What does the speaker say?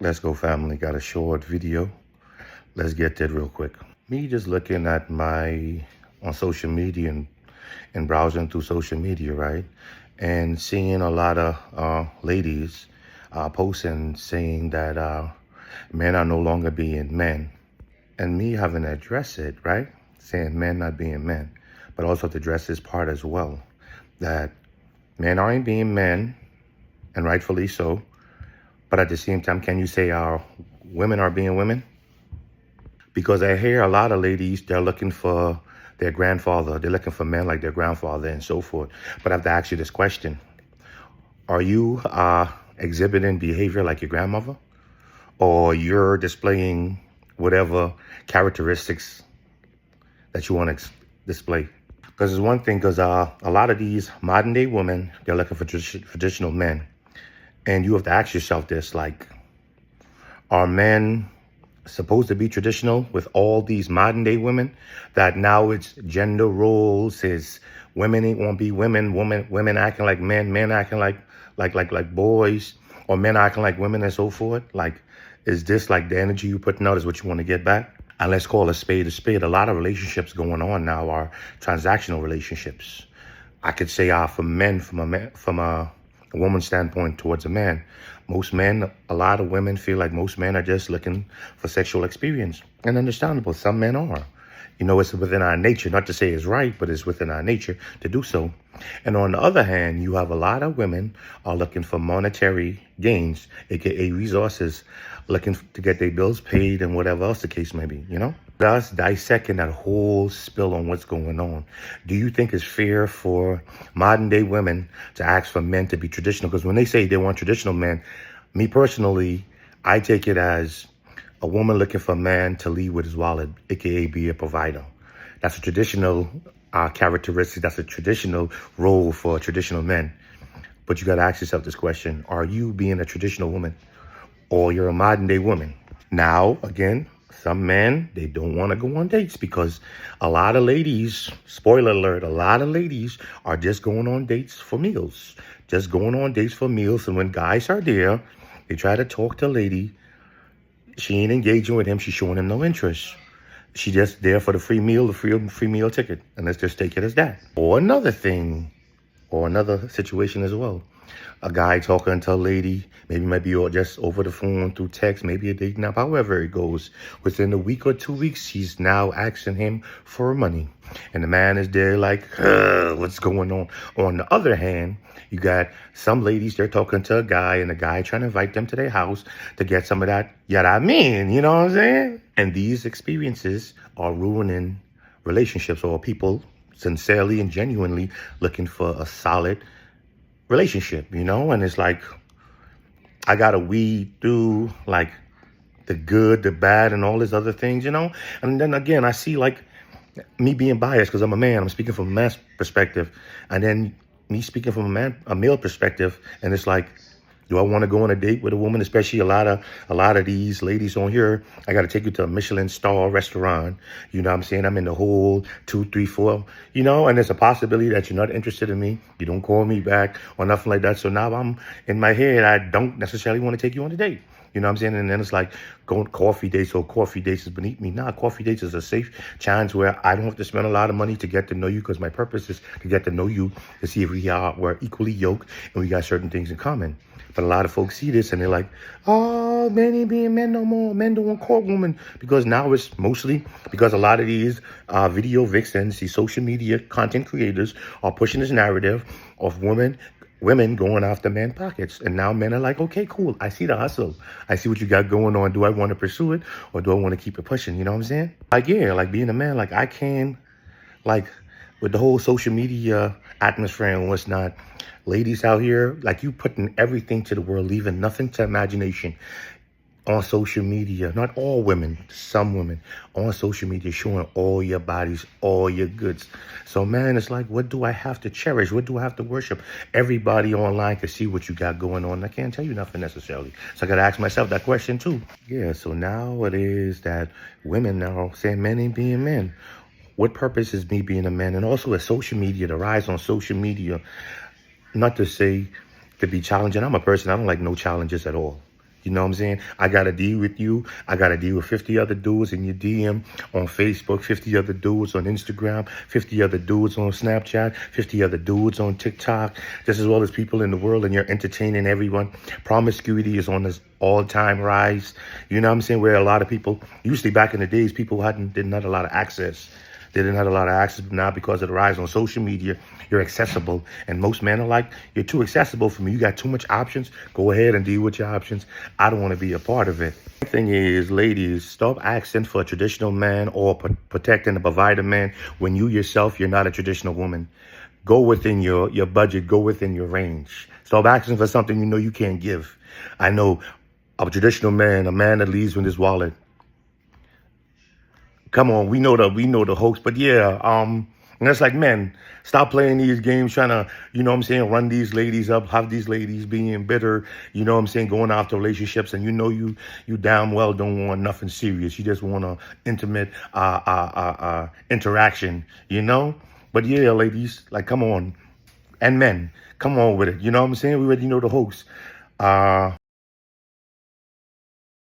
Let's go, family. Got a short video. Let's get that real quick. Me just looking at on social media and browsing through social media, right? And seeing a lot of ladies posting saying that men are no longer being men. And me having to address it, right? Saying men not being men. But also to address this part as well. That men aren't being men, and rightfully so. But at the same time, can you say our women are being women? Because I hear a lot of ladies, they're looking for their grandfather. They're looking for men like their grandfather and so forth. But I have to ask you this question. Are you exhibiting behavior like your grandmother? Or you're displaying whatever characteristics that you want to display? Because it's one thing, because a lot of these modern day women, they're looking for traditional men. And you have to ask yourself this, like, are men supposed to be traditional with all these modern day women that now it's gender roles, is women ain't want to be women acting like men acting like boys, or men acting like women and so forth? Like, is this like the energy you're putting out is what you want to get back? And let's call a spade a spade. A lot of relationships going on now are transactional relationships. I could say for men, from a woman's standpoint towards a man, most men, a lot of women feel like most men are just looking for sexual experience. And understandable, some men are. You know, it's within our nature, not to say it's right, but it's within our nature to do so. And on the other hand, you have a lot of women are looking for monetary gains, aka resources, looking to get their bills paid and whatever else the case may be, you know? Thus, dissecting that whole spill on what's going on. Do you think it's fair for modern day women to ask for men to be traditional? Because when they say they want traditional men, me personally, I take it as a woman looking for a man to lead with his wallet, aka be a provider. That's a traditional characteristic. That's a traditional role for traditional men. But you got to ask yourself this question. Are you being a traditional woman, or you're a modern day woman? Now, again, some men, they don't want to go on dates because a lot of ladies, spoiler alert, a lot of ladies are just going on dates for meals. Just going on dates for meals. And when guys are there, they try to talk to a lady. She ain't engaging with him. She's showing him no interest. She just there for the free meal, the free meal ticket. And let's just take it as that. Or another thing, or another situation as well. A guy talking to a lady, maybe might be just over the phone, through text, maybe a dating app, however it goes. Within a week or 2 weeks, she's now asking him for money. And the man is there like, what's going on? On the other hand, you got some ladies, they're talking to a guy, and the guy trying to invite them to their house to get some of that, you know what I'm saying? And these experiences are ruining relationships, or people sincerely and genuinely looking for a solid relationship, and it's like, I gotta weed through like the good, the bad, and all these other things, and then again, I see like me being biased because I'm a man. I'm speaking from a man's perspective, and then me speaking from a male perspective, and it's like, do I want to go on a date with a woman? Especially a lot of these ladies on here. I got to take you to a Michelin star restaurant. You know what I'm saying? I'm in the whole 2, 3, 4, and there's a possibility that you're not interested in me. You don't call me back or nothing like that. So now I'm in my head, I don't necessarily want to take you on a date. You know what I'm saying? And then it's like going coffee dates, or coffee dates is beneath me. Nah, coffee dates is a safe chance where I don't have to spend a lot of money to get to know you, because my purpose is to get to know you, to see if we're equally yoked and we got certain things in common. But a lot of folks see this and they're like, oh, men ain't being men no more. Men don't want court women. Because now it's mostly because a lot of these video vixens, these social media content creators are pushing this narrative of women going after men pockets. And now men are like, okay, cool. I see the hustle. I see what you got going on. Do I want to pursue it, or do I want to keep it pushing? You know what I'm saying? Like, yeah, like being a man, like I can, like with the whole social media atmosphere and what's not, ladies out here, like you putting everything to the world, leaving nothing to imagination on social media. Not all women, some women on social media showing all your bodies, all your goods. So man, it's like, what do I have to cherish? What do I have to worship? Everybody online can see what you got going on. I can't tell you nothing necessarily. So I got to ask myself that question too. Yeah, so now it is that women now saying men ain't being men. What purpose is me being a man? And also with social media, the rise on social media, not to say to be challenging. I'm a person, I don't like no challenges at all. You know what I'm saying? I got to deal with you. I got to deal with 50 other dudes in your DM on Facebook, 50 other dudes on Instagram, 50 other dudes on Snapchat, 50 other dudes on TikTok, just as well as people in the world, and you're entertaining everyone. Promiscuity is on this all-time rise. You know what I'm saying? Where a lot of people, usually back in the days, people didn't have a lot of access. They didn't have a lot of access, but now because of the rise on social media, you're accessible. And most men are like, you're too accessible for me. You got too much options. Go ahead and deal with your options. I don't want to be a part of it. The thing is, ladies, stop asking for a traditional man or protecting a provider man when you yourself, you're not a traditional woman. Go within your budget. Go within your range. Stop asking for something you know you can't give. I know a traditional man, a man that leads with his wallet. Come on, we know the hoax, but yeah, and it's like, men, stop playing these games, trying to, you know what I'm saying, run these ladies up, have these ladies being bitter, you know what I'm saying, going after relationships, and you damn well don't want nothing serious. You just want a intimate interaction, you know. But yeah, ladies, like, come on, and men, come on with it. You know what I'm saying? We already know the hoax.